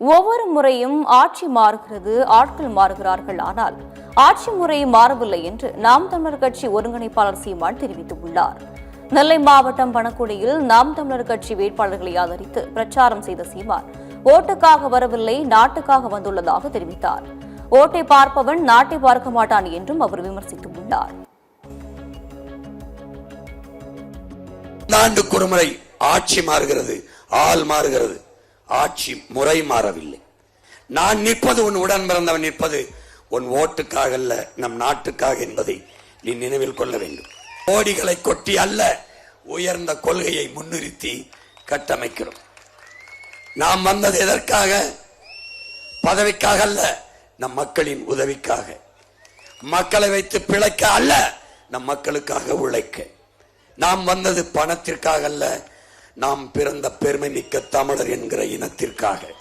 ஒவ்வொரு முறையும் ஆட்சி மாறுகிறது, ஆட்கள் மாறுகிறார்கள். ஆனால் ஆட்சி முறை மாறவில்லை என்று நாம் தமிழர் கட்சி ஒருங்கிணைப்பாளர் சீமான் தெரிவித்துள்ளார். நெல்லை மாவட்டம் பணக்குடியில் நாம் தமிழர் கட்சி வேட்பாளர்களை ஆதரித்து பிரச்சாரம் செய்த சீமான் ஓட்டுக்காக வரவில்லை, நாட்டுக்காக வந்துள்ளதாக தெரிவித்தார். ஓட்டை பார்ப்பவன் நாட்டை பார்க்க மாட்டான் என்றும் அவர் விமர்சித்துள்ளார். ஆண்டுக்கு ஒரு முறை ஆட்சி மாறுகிறது, ஆள் மாறுகிறது, ஆட்சி முறை மாறவில்லை. நான் நிற்பது உன் உடன் பிறந்தவன் நிற்பது உன் ஓட்டுக்காக அல்ல, நம் நாட்டுக்காக என்பதை நீ நினைவில் கொள்ள வேண்டும். கோடிகளை கொட்டி அல்ல, உயர்ந்த கொள்கையை முன்னிறுத்தி கட்டமைக்கிறோம். நாம் வந்தது எதற்காக? பதவிக்காக அல்ல, நம் மக்களின் உதவிக்காக. மக்களை வைத்து பிழைக்க அல்ல, நம் மக்களுக்காக உழைக்க. நாம் வந்தது பணத்திற்காக அல்ல, நாம் பிறந்த பெருமை மிக்க தமிழர் என்கிற இனத்திற்காக.